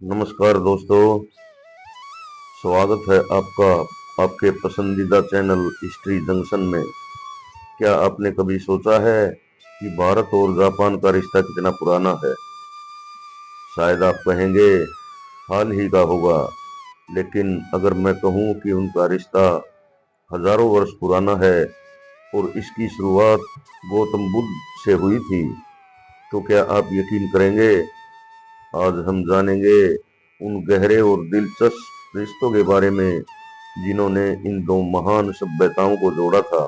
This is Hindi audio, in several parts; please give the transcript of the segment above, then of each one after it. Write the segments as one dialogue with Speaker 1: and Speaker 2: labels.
Speaker 1: नमस्कार दोस्तों, स्वागत है आपका आपके पसंदीदा चैनल हिस्ट्री जंक्शन में। क्या आपने कभी सोचा है कि भारत और जापान का रिश्ता कितना पुराना है? शायद आप कहेंगे हाल ही का होगा, लेकिन अगर मैं कहूँ कि उनका रिश्ता हजारों वर्ष पुराना है और इसकी शुरुआत गौतम बुद्ध से हुई थी, तो क्या आप यकीन करेंगे? आज हम जानेंगे उन गहरे और दिलचस्प रिश्तों के बारे में जिन्होंने इन दो महान सभ्यताओं को जोड़ा था।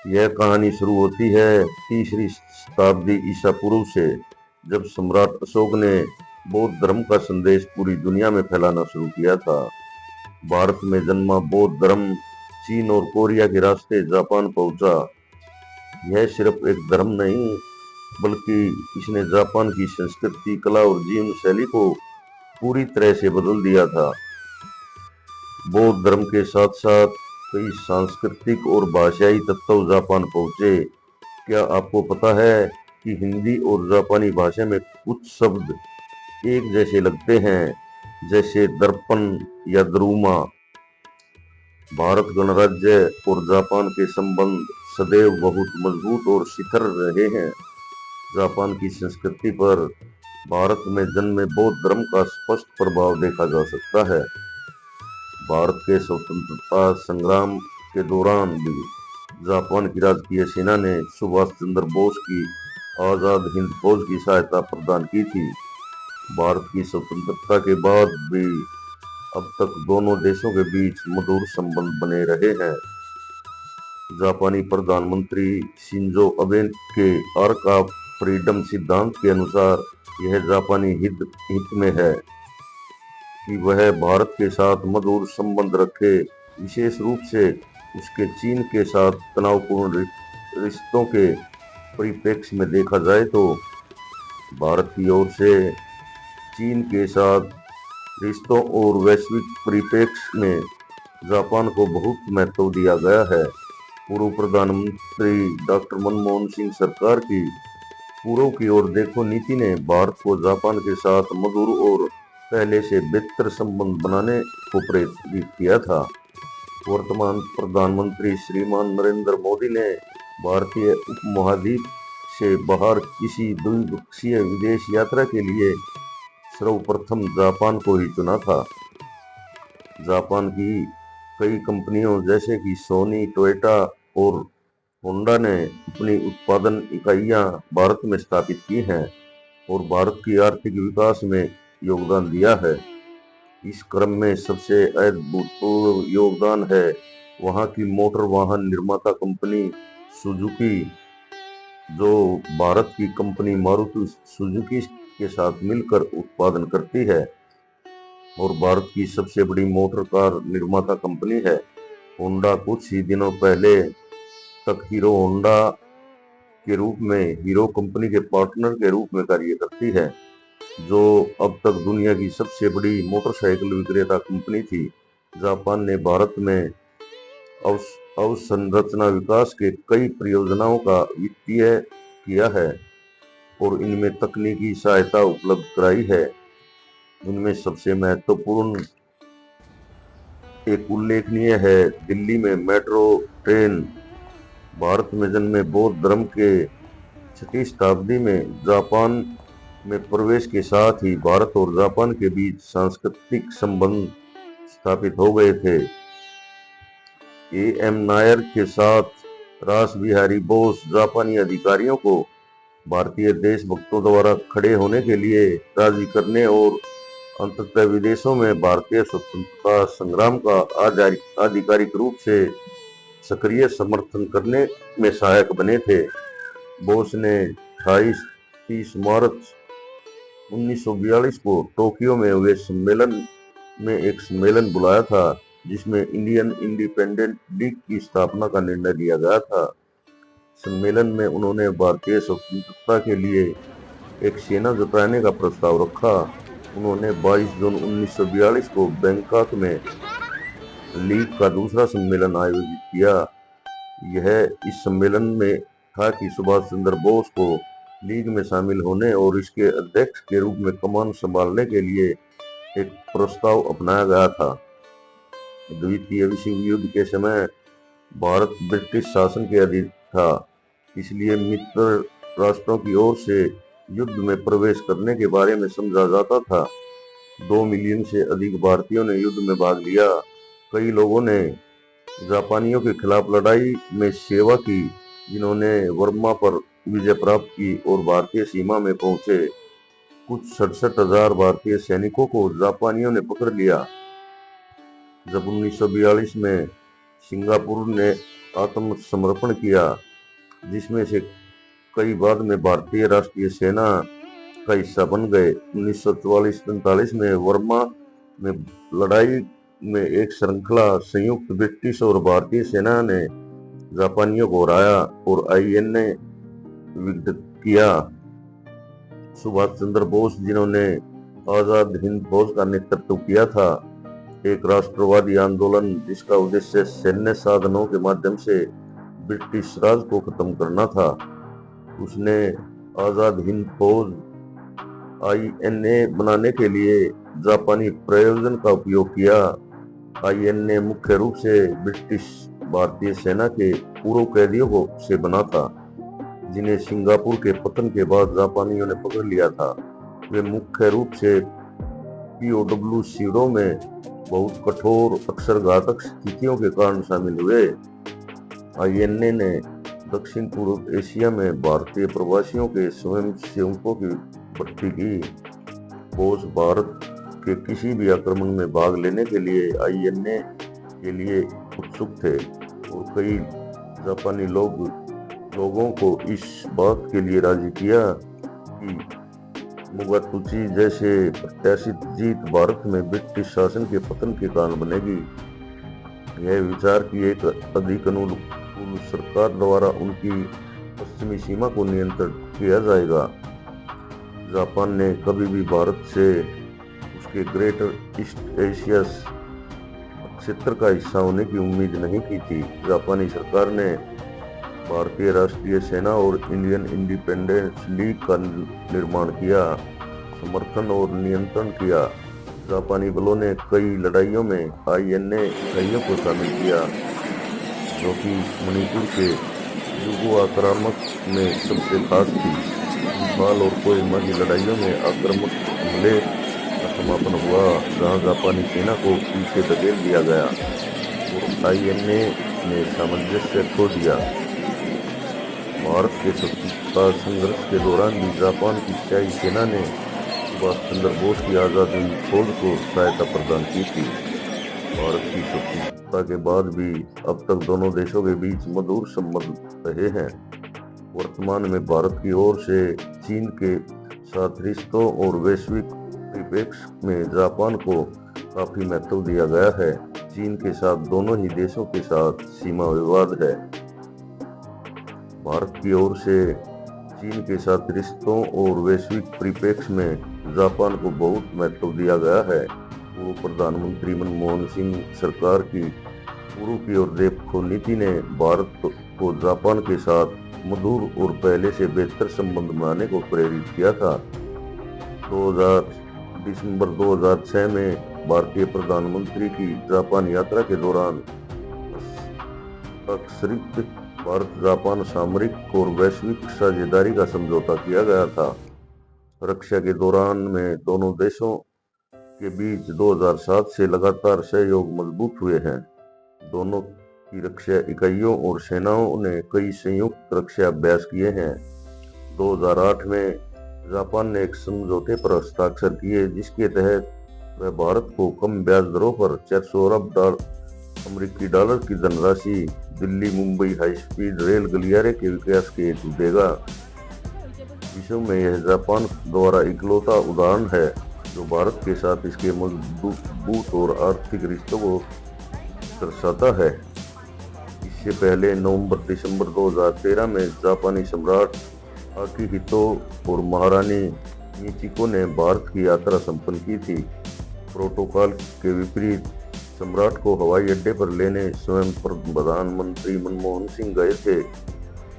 Speaker 1: यह कहानी शुरू होती है तीसरी शताब्दी ईसा पूर्व से, जब सम्राट अशोक ने बौद्ध धर्म का संदेश पूरी दुनिया में फैलाना शुरू किया था। भारत में जन्मा बौद्ध धर्म चीन और कोरिया के रास्ते जापान पहुंचा। यह सिर्फ एक धर्म नहीं, बल्कि इसने जापान की संस्कृति, कला और जीवन शैली को पूरी तरह से बदल दिया था। बौद्ध धर्म के साथ साथ कई सांस्कृतिक और भाषाई तत्व जापान पहुंचे। क्या आपको पता है कि हिंदी और जापानी भाषा में कुछ शब्द एक जैसे लगते हैं, जैसे दर्पण या द्रुमा? भारत गणराज्य और जापान के संबंध सदैव बहुत मजबूत और शिथिल रहे हैं। जापान की संस्कृति पर भारत में जन्मे बौद्ध धर्म का स्पष्ट प्रभाव देखा जा सकता है। भारत के स्वतंत्रता संग्राम के दौरान भी जापान की राजकीय सेना ने सुभाष चंद्र बोस की आजाद हिंद फौज की सहायता प्रदान की थी। भारत की स्वतंत्रता के बाद भी अब तक दोनों देशों के बीच मधुर संबंध बने रहे हैं। जापानी प्रधानमंत्री शिंजो अबे के आर्क ऑफ फ्रीडम सिद्धांत के अनुसार यह जापानी हित में है कि वह भारत के साथ मधुर संबंध रखे। विशेष रूप से उसके चीन के साथ तनावपूर्ण रिश्तों के परिप्रेक्ष्य में देखा जाए तो भारत की ओर से चीन के साथ रिश्तों और वैश्विक परिप्रेक्ष्य में जापान को बहुत महत्व दिया गया है। पूर्व प्रधानमंत्री डॉक्टर मनमोहन सिंह सरकार की पूर्व की ओर देखो नीति ने भारत को जापान के साथ मधुर और पहले से बेहतर संबंध बनाने को प्रेरित किया था। वर्तमान प्रधानमंत्री श्रीमान नरेंद्र मोदी ने भारतीय उपमहाद्वीप से बाहर किसी द्विपक्षीय विदेश यात्रा के लिए सर्वप्रथम जापान को ही चुना था। जापान की कई कंपनियों जैसे कि सोनी, टोयोटा और होंडा ने अपनी उत्पादन इकाइयां भारत में स्थापित की हैं और भारत की आर्थिक विकास में योगदान दिया है। इस क्रम में सबसे अभूतपूर्व योगदान है वहां की मोटर वाहन निर्माता कंपनी सुजुकी, जो भारत की कंपनी मारुति सुजुकी के साथ मिलकर उत्पादन करती है और भारत की सबसे बड़ी मोटर कार निर्माता कंपनी है। होंडा कुछ ही दिनों पहले तक हीरो होंडा के रूप में हीरो कंपनी के पार्टनर के रूप में कार्य करती है, जो अब तक दुनिया की सबसे बड़ी मोटरसाइकिल विक्रेता कंपनी थी। जापान ने भारत में अवसंरचना विकास के कई परियोजनाओं का वित्तीय किया है और इनमें तकनीकी सहायता उपलब्ध कराई है। इनमें सबसे महत्वपूर्ण एक उल्लेखनीय है दिल्ली में मेट्रो ट्रेन। भारत में जन्मे बौद्ध धर्म के 6वीं शताब्दी में जापान में प्रवेश के साथ ही भारत और जापान के बीच सांस्कृतिक संबंध स्थापित हो गए थे। एम नायर के साथ रास बिहारी बोस जापानी अधिकारियों को भारतीय देशभक्तों द्वारा खड़े होने के लिए राजी करने और अंततः विदेशों में भारतीय स्वतंत्रता संग्राम का आधिकारिक रूप से सक्रिय समर्थन करने में सहायक बने थे। बोस ने 28-30 मार्च 1942 को टोक्यो में हुए सम्मेलन में एक सम्मेलन बुलाया था, जिसमें इंडियन इंडिपेंडेंट लीग की स्थापना का निर्णय लिया गया था। सम्मेलन में उन्होंने भारतीय स्वतंत्रता के लिए एक सेना जुटाने का प्रस्ताव रखा। उन्होंने 22 जून 1942 को बैंकॉक में लीग का दूसरा सम्मेलन आयोजित किया। यह इस सम्मेलन में था कि सुभाष चंद्र बोस को लीग में शामिल होने और इसके अध्यक्ष के रूप में कमान संभालने के लिए एक प्रस्ताव अपनाया गया था। द्वितीय विश्व युद्ध के समय भारत ब्रिटिश शासन के अधीन था, इसलिए मित्र राष्ट्रों की ओर से युद्ध में प्रवेश करने के बारे में समझा जाता था। 2 मिलियन से अधिक भारतीयों ने युद्ध में भाग लिया। कई लोगों ने जापानियों के खिलाफ लड़ाई में सेवा की, जिन्होंने बर्मा पर विजय प्राप्त की और भारतीय सीमा में पहुंचे। कुछ 67,000 भारतीय सैनिकों को जापानियों ने पकड़ लिया। जब 1942 में सिंगापुर ने आत्मसमर्पण किया, जिसमें से कई बाद में भारतीय राष्ट्रीय सेना का हिस्सा बन गए। 1944-45 में बर्मा में लड़ाई में एक श्रृंखला संयुक्त ब्रिटिश और भारतीय सेना ने जापानियों को हराया और आईएनए विघटित किया। सुभाष चंद्र बोस, जिन्होंने आजाद हिंद फौज का नेतृत्व किया था, एक राष्ट्रवादी आंदोलन जिसका उद्देश्य सैन्य साधनों के माध्यम से ब्रिटिश राज को खत्म करना था। उसने आजाद हिंद फौज आईएनए बनाने के लिए जापानी प्रयोजन का उपयोग किया। आईएनए मुख्य रूप से ब्रिटिश भारतीय सेना के पूर्व कैदियों से बना था, जिन्हें सिंगापुर के पतन के बाद जापानियों ने पकड़ लिया था। वे मुख्य रूप से पीओडब्ल्यू शिविरों में बहुत कठोर, अक्सर घातक स्थितियों के कारण शामिल हुए। आईएनए ने दक्षिण पूर्व एशिया में भारतीय प्रवासियों के स्वयंसेवकों की भर्ती की। बोस भारत के किसी भी आक्रमण में भाग लेने के लिए आईएनए के लिए उत्सुक थे और कई जापानी लोगों को इस बात के लिए राजी किया कि मुगातुची जैसे प्रत्याशित जीत भारत में ब्रिटिश शासन के पतन के कारण बनेगी। यह विचार की एक अधिक अनुकूल सरकार द्वारा उनकी पश्चिमी सीमा को नियंत्रित किया जाएगा। जापान ने कभी भी भारत से उसके ग्रेटर ईस्ट एशिया क्षेत्र का हिस्सा होने की उम्मीद नहीं की थी। जापानी सरकार ने भारतीय राष्ट्रीय सेना और इंडियन इंडिपेंडेंस लीग का निर्माण किया, समर्थन और नियंत्रण किया। जापानी बलों ने कई लड़ाइयों में आईएनए इकाइयों को शामिल किया, जो कि मणिपुर के युगो आक्रामक में सबसे खास थी। इम्फाल और कोहिमा की लड़ाइयों में आक्रामक हमले का समापन हुआ, जहां जापानी सेना को पीछे धकेल दिया गया और आईएनए ने सामंजस्य खो दिया। भारत के स्वतंत्रता संघर्ष के दौरान भी जापान की शाही सेना ने सुभाष चंद्र बोस की आजाद हिंद फौज को सहायता प्रदान की थी। भारत की स्वतंत्रता के बाद भी अब तक दोनों देशों के बीच मधुर संबंध रहे हैं। वर्तमान में भारत की ओर से चीन के साथ रिश्तों और वैश्विक परिप्रेक्ष्य में जापान को काफी महत्व दिया गया है। चीन के साथ दोनों ही देशों के साथ सीमा विवाद है। भारत की ओर से चीन के साथ रिश्तों और वैश्विक परिप्रेक्ष्य में जापान को बहुत महत्व दिया गया है। पूर्व प्रधानमंत्री मनमोहन सिंह सरकार की पूर्व की ओर देखो नीति ने भारत को जापान के साथ मधुर और पहले से बेहतर संबंध बनाने को प्रेरित किया था। दिसंबर 2006 में भारतीय प्रधानमंत्री की जापान यात्रा के दौरान अक्षरित भारत जापान सामरिक और वैश्विक साझेदारी का समझौता किया गया था। रक्षा के दौरान में दोनों देशों के बीच 2007 से लगातार सहयोग मजबूत हुए हैं। दोनों की रक्षा इकाइयों और सेनाओं ने कई संयुक्त रक्षा अभ्यास किए हैं। 2008 में जापान ने एक समझौते पर हस्ताक्षर किए, जिसके तहत वह भारत को कम ब्याज दरों पर 400 अरब अमेरिकी डॉलर की धनराशि Delhi Mumbai high speed rail गलियारे के विकास के हेतु देगा। विश्व में यह जापान द्वारा इकलौता उदाहरण है जो भारत के साथ इसके मजबूत और आर्थिक रिश्तों को दर्शाता है। इससे पहले नवंबर-दिसंबर 2013 में जापानी सम्राट आकिहितो और महारानी मिचिको ने भारत की यात्रा संपन्न की थी। प्रोटोकॉल के विपरीत सम्राट को हवाई अड्डे पर लेने स्वयं प्रधानमंत्री मनमोहन सिंह गए थे,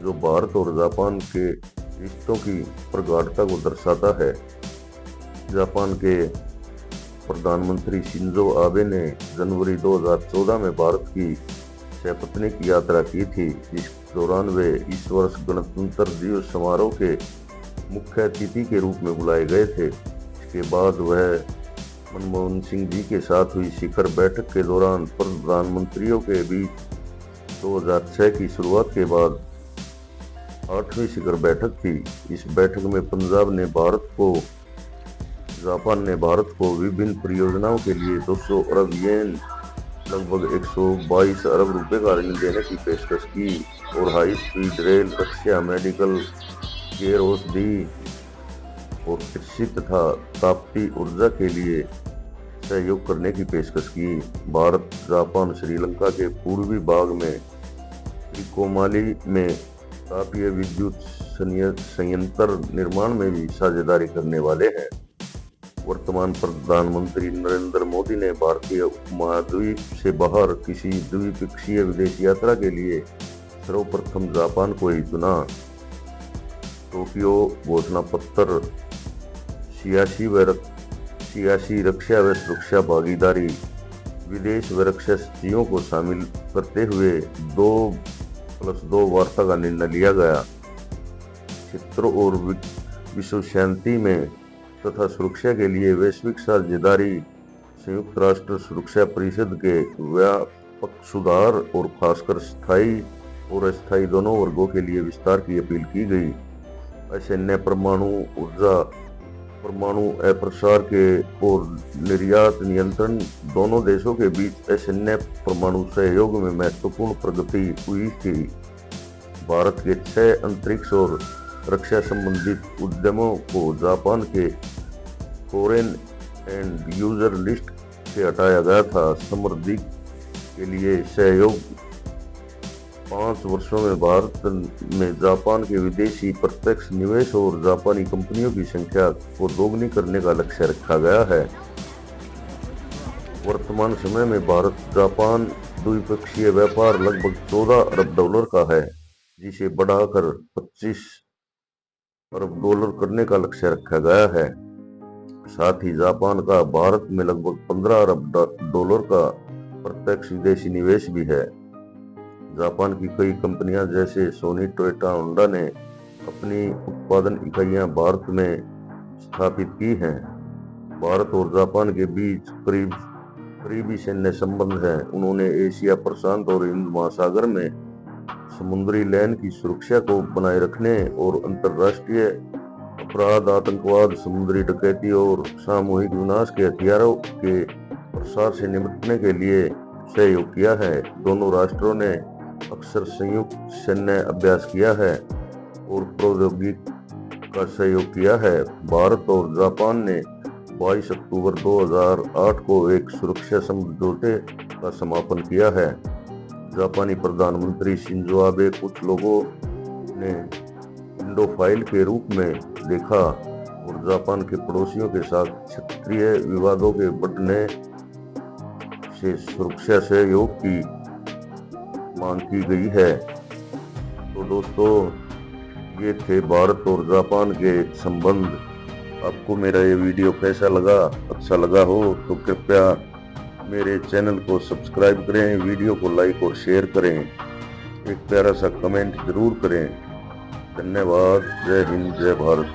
Speaker 1: जो भारत और जापान के रिश्तों की प्रगाढ़ता को दर्शाता है। जापान के प्रधानमंत्री शिंजो आबे ने जनवरी 2014 में भारत की सपत्नीक यात्रा की थी, जिस दौरान वे इस वर्ष गणतंत्र दिवस समारोह के मुख्य अतिथि के रूप में बुलाए गए थे। इसके बाद वह मनमोहन सिंह जी के साथ हुई शिखर बैठक के दौरान प्रधानमंत्रियों के बीच 2006 की शुरुआत के बाद 8वीं शिखर बैठक थी। इस बैठक में जापान ने भारत को विभिन्न परियोजनाओं के लिए 200 अरब येन लगभग 122 अरब रुपए का ऋण देने की पेशकश की और हाई स्पीड रेल, रक्षा, मेडिकल केयर, औषधि और कृषि तथा तापती ऊर्जा के लिए सहयोग करने की पेशकश की। भारत, जापान श्रीलंका के पूर्वी भाग में त्रिकोमाली में तापीय विद्युत संयंत्र निर्माण में भी साझेदारी करने वाले हैं। वर्तमान प्रधानमंत्री नरेंद्र मोदी ने भारतीय उपमहाद्वीप से बाहर किसी द्विपक्षीय विदेश यात्रा के लिए सर्वप्रथम जापान को ही चुना। टोक्यो घोषणा पत्र 86 रक्षा व सुरक्षा भागीदारी, विदेश व रक्षा सचिवों को शामिल करते हुए 2+2 वार्ता का निर्णय लिया गया। क्षेत्रों और विश्व शांति में तथा सुरक्षा के लिए वैश्विक साझेदारी, संयुक्त राष्ट्र सुरक्षा परिषद के व्यापक सुधार और खासकर स्थायी और अस्थायी दोनों वर्गों के लिए विस्तार की अपील की गई। असैन्य परमाणु ऊर्जा, परमाणु अप्रसार के और निर्यात नियंत्रण, दोनों देशों के बीच असैन्य परमाणु सहयोग में महत्वपूर्ण प्रगति हुई थी। भारत के 6 अंतरिक्ष और रक्षा संबंधित उद्यमों को जापान के फॉरेन एंड यूजर लिस्ट से हटाया गया था। समृद्धि के लिए सहयोग 5 वर्षों में भारत में जापान के विदेशी प्रत्यक्ष निवेश और जापानी कंपनियों की संख्या को दोगुनी करने का लक्ष्य रखा गया है। वर्तमान समय में भारत जापान द्विपक्षीय व्यापार लगभग $14 अरब का है, जिसे बढ़ाकर $25 अरब करने का लक्ष्य रखा गया है। साथ ही जापान का भारत में लगभग $15 अरब का प्रत्यक्ष विदेशी निवेश भी है। जापान की कई कंपनियां जैसे सोनी, टोयोटा, होंडा ने अपनी उत्पादन इकाइयां भारत में स्थापित की हैं। भारत और जापान के बीच करीबी सैन्य संबंध हैं। उन्होंने एशिया प्रशांत और हिंद महासागर में समुद्री लेन की सुरक्षा को बनाए रखने और अंतर्राष्ट्रीय अपराध, आतंकवाद, समुद्री डकैती और सामूहिक विनाश के हथियारों के प्रसार से निपटने के लिए सहयोग किया है। दोनों राष्ट्रों ने अक्सर संयुक्त सैन्य अभ्यास किया है और प्रौद्योगिकी का सहयोग किया है। भारत और जापान ने 22 अक्टूबर 2008 को एक सुरक्षा समझौते का समापन किया है। जापानी प्रधानमंत्री शिंजो आबे कुछ लोगों ने इंडोफाइल के रूप में देखा और जापान के पड़ोसियों के साथ क्षेत्रीय विवादों के बढ़ने से सुरक्षा सहयोग की मांग की गई है। तो दोस्तों, ये थे भारत और जापान के संबंध। आपको मेरा ये वीडियो कैसा लगा? अच्छा लगा हो तो कृपया मेरे चैनल को सब्सक्राइब करें, वीडियो को लाइक और शेयर करें, एक प्यारा सा कमेंट जरूर करें। धन्यवाद। जय हिंद, जय भारत।